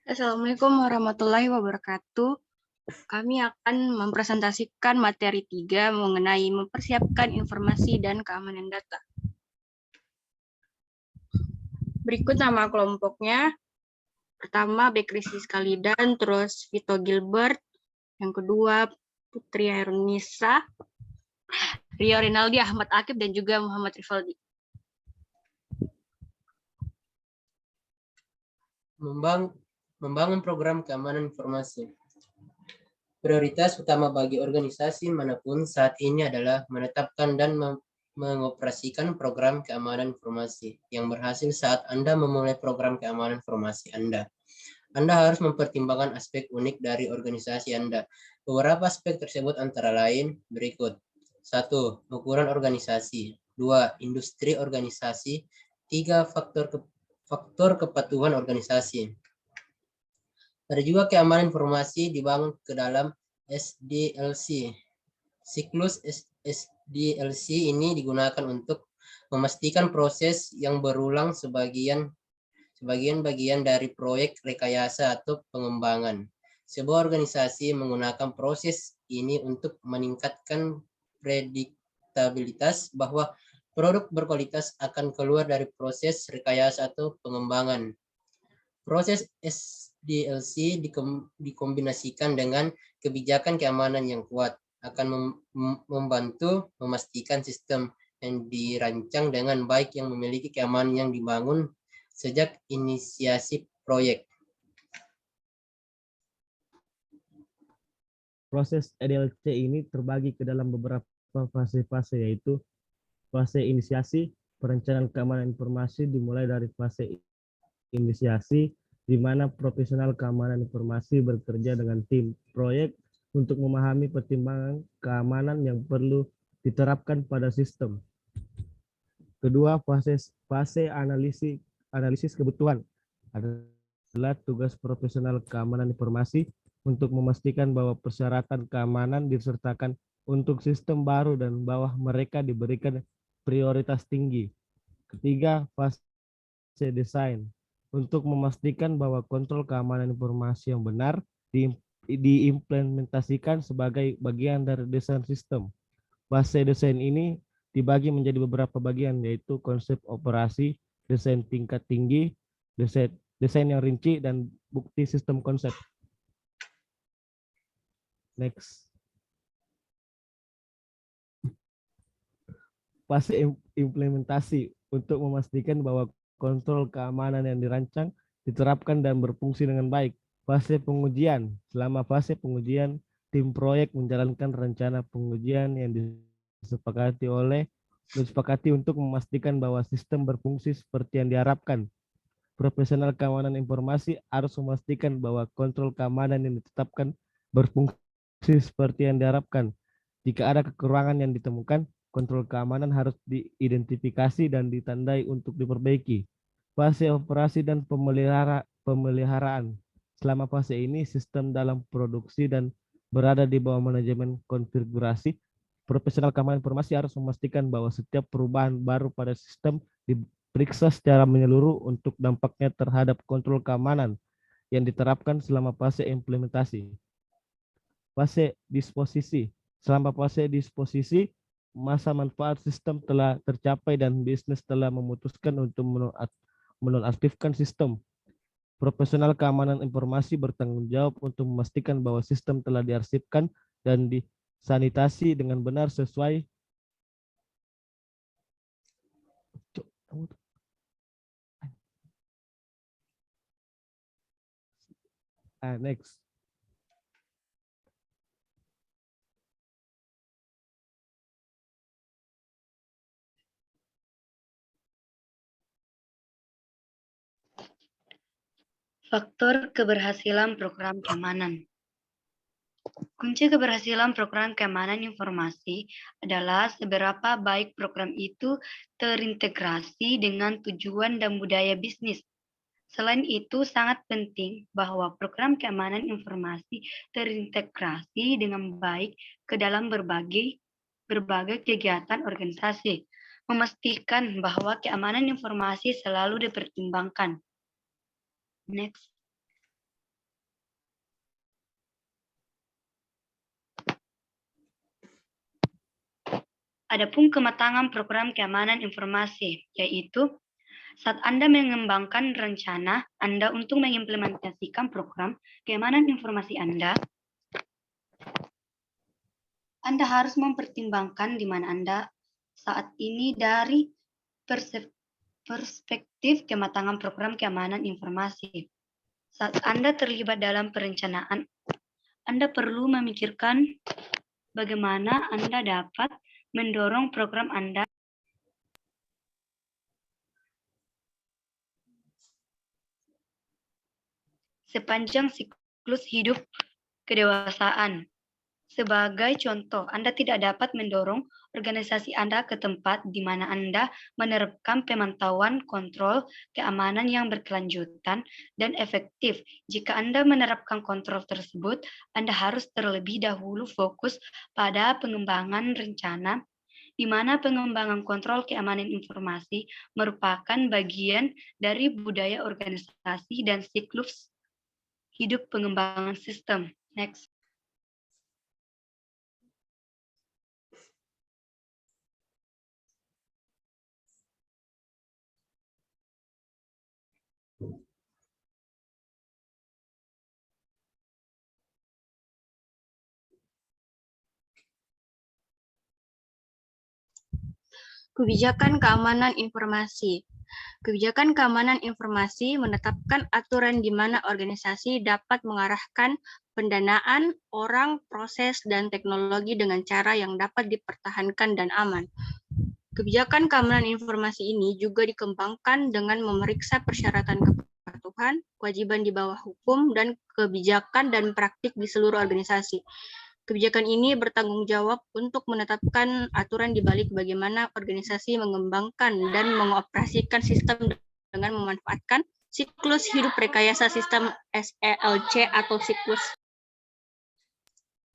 Assalamualaikum warahmatullahi wabarakatuh. Kami akan mempresentasikan materi 3 mengenai mempersiapkan informasi dan keamanan data. Berikut nama kelompoknya. Pertama, Bekrisis Kalidan, terus Vito Gilbert. Yang kedua, Putri Herunisa, Rio Rinaldi, Ahmad Akib, dan juga Muhammad Rivaldi. Membangun program keamanan informasi. Prioritas utama bagi organisasi manapun saat ini adalah menetapkan dan mengoperasikan program keamanan informasi yang berhasil. Saat Anda memulai program keamanan informasi Anda harus mempertimbangkan aspek unik dari organisasi Anda. Beberapa aspek tersebut antara lain berikut. 1. Ukuran organisasi. 2. Industri organisasi. 3. Faktor kepatuhan organisasi. Ada juga keamanan informasi dibangun ke dalam SDLC. Siklus SDLC ini digunakan untuk memastikan proses yang berulang sebagian bagian dari proyek rekayasa atau pengembangan. Sebuah organisasi menggunakan proses ini untuk meningkatkan prediktabilitas bahwa produk berkualitas akan keluar dari proses rekayasa atau pengembangan. Proses SDLC dikombinasikan dengan kebijakan keamanan yang kuat akan membantu memastikan sistem yang dirancang dengan baik yang memiliki keamanan yang dibangun sejak inisiasi proyek. Proses SDLC ini terbagi ke dalam beberapa fase-fase, yaitu fase inisiasi. Perencanaan keamanan informasi dimulai dari fase inisiasi, di mana profesional keamanan informasi bekerja dengan tim proyek untuk memahami pertimbangan keamanan yang perlu diterapkan pada sistem. Kedua, fase analisis kebutuhan adalah tugas profesional keamanan informasi untuk memastikan bahwa persyaratan keamanan disertakan untuk sistem baru dan bahwa mereka diberikan prioritas tinggi. Ketiga, fase desain untuk memastikan bahwa kontrol keamanan informasi yang benar diimplementasikan sebagai bagian dari desain sistem. Fase desain ini dibagi menjadi beberapa bagian, yaitu konsep operasi, desain tingkat tinggi, desain yang rinci, dan bukti sistem konsep. Next. Fase implementasi untuk memastikan bahwa kontrol keamanan yang dirancang diterapkan dan berfungsi dengan baik. Fase pengujian. Selama fase pengujian, tim proyek menjalankan rencana pengujian yang disepakati untuk memastikan bahwa sistem berfungsi seperti yang diharapkan. Profesional keamanan informasi harus memastikan bahwa kontrol keamanan yang ditetapkan berfungsi seperti yang diharapkan. Jika ada kekurangan yang ditemukan, kontrol keamanan harus diidentifikasi dan ditandai untuk diperbaiki. Fase operasi dan pemeliharaan. Selama fase ini, sistem dalam produksi dan berada di bawah manajemen konfigurasi. Profesional keamanan informasi harus memastikan bahwa setiap perubahan baru pada sistem diperiksa secara menyeluruh untuk dampaknya terhadap kontrol keamanan yang diterapkan selama fase implementasi. Fase disposisi. Selama fase disposisi, masa manfaat sistem telah tercapai dan bisnis telah memutuskan untuk menonaktifkan sistem. Profesional keamanan informasi bertanggung jawab untuk memastikan bahwa sistem telah diarsipkan dan disanitasi dengan benar sesuai next. Faktor keberhasilan program keamanan. Kunci keberhasilan program keamanan informasi adalah seberapa baik program itu terintegrasi dengan tujuan dan budaya bisnis. Selain itu, sangat penting bahwa program keamanan informasi terintegrasi dengan baik ke dalam berbagai kegiatan organisasi, memastikan bahwa keamanan informasi selalu dipertimbangkan. Next. Adapun kematangan program keamanan informasi, yaitu saat Anda mengembangkan rencana Anda untuk mengimplementasikan program keamanan informasi Anda harus mempertimbangkan di mana Anda saat ini dari perspektif kematangan program keamanan informasi. Saat Anda terlibat dalam perencanaan, Anda perlu memikirkan bagaimana Anda dapat mendorong program Anda sepanjang siklus hidup kedewasaan. Sebagai contoh, Anda tidak dapat mendorong organisasi Anda ke tempat di mana Anda menerapkan pemantauan kontrol keamanan yang berkelanjutan dan efektif. Jika Anda menerapkan kontrol tersebut, Anda harus terlebih dahulu fokus pada pengembangan rencana, di mana pengembangan kontrol keamanan informasi merupakan bagian dari budaya organisasi dan siklus hidup pengembangan sistem. Next. Kebijakan keamanan informasi. Kebijakan keamanan informasi menetapkan aturan di mana organisasi dapat mengarahkan pendanaan, orang, proses, dan teknologi dengan cara yang dapat dipertahankan dan aman. Kebijakan keamanan informasi ini juga dikembangkan dengan memeriksa persyaratan kepatuhan, kewajiban di bawah hukum, dan kebijakan dan praktik di seluruh organisasi. Kebijakan ini bertanggung jawab untuk menetapkan aturan di balik bagaimana organisasi mengembangkan dan mengoperasikan sistem dengan memanfaatkan siklus hidup rekayasa sistem SELC atau siklus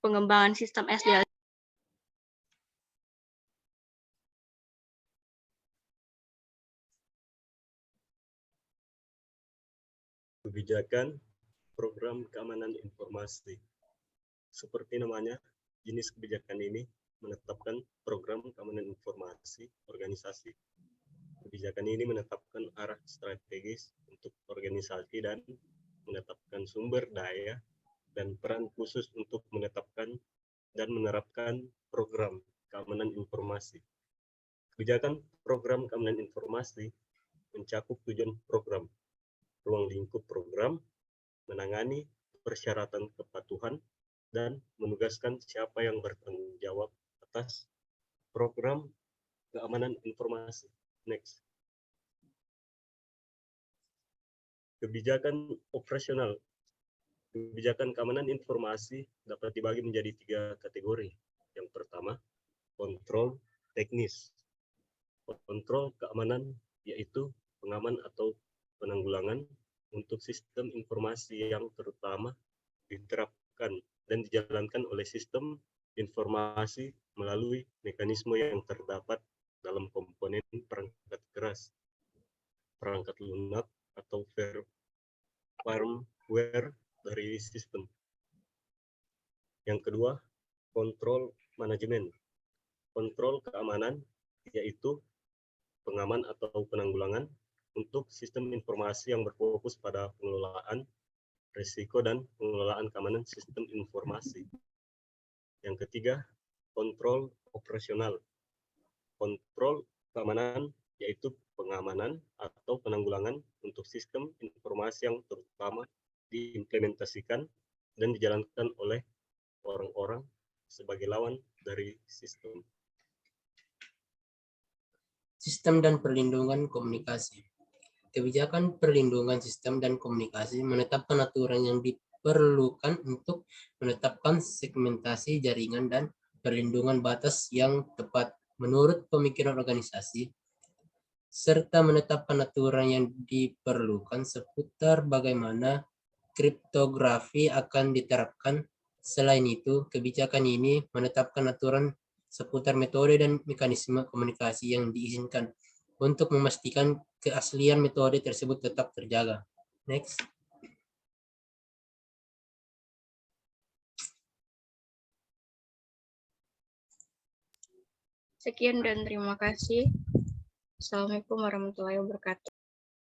pengembangan sistem SDLC. Kebijakan program keamanan informasi. Seperti namanya, jenis kebijakan ini menetapkan program keamanan informasi organisasi. Kebijakan ini menetapkan arah strategis untuk organisasi dan menetapkan sumber daya dan peran khusus untuk menetapkan dan menerapkan program keamanan informasi. Kebijakan program keamanan informasi mencakup tujuan program, ruang lingkup program, menangani persyaratan kepatuhan, dan menugaskan siapa yang bertanggung jawab atas program keamanan informasi. Next. Kebijakan operasional. Kebijakan keamanan informasi dapat dibagi menjadi 3 kategori. Yang pertama, kontrol teknis. Kontrol keamanan yaitu pengaman atau penanggulangan untuk sistem informasi yang terutama diterapkan dan dijalankan oleh sistem informasi melalui mekanisme yang terdapat dalam komponen perangkat keras, perangkat lunak, atau firmware dari sistem. Yang kedua, kontrol manajemen. Kontrol keamanan yaitu pengaman atau penanggulangan untuk sistem informasi yang berfokus pada pengelolaan risiko dan pengelolaan keamanan sistem informasi. Yang ketiga, kontrol operasional. Kontrol keamanan yaitu pengamanan atau penanggulangan untuk sistem informasi yang terutama diimplementasikan dan dijalankan oleh orang-orang sebagai lawan dari sistem. Sistem dan perlindungan komunikasi. Kebijakan perlindungan sistem dan komunikasi menetapkan aturan yang diperlukan untuk menetapkan segmentasi jaringan dan perlindungan batas yang tepat menurut pemikiran organisasi, serta menetapkan aturan yang diperlukan seputar bagaimana kriptografi akan diterapkan. Selain itu, kebijakan ini menetapkan aturan seputar metode dan mekanisme komunikasi yang diizinkan untuk memastikan keaslian metode tersebut tetap terjaga. Next. Sekian dan terima kasih. Assalamualaikum warahmatullahi wabarakatuh.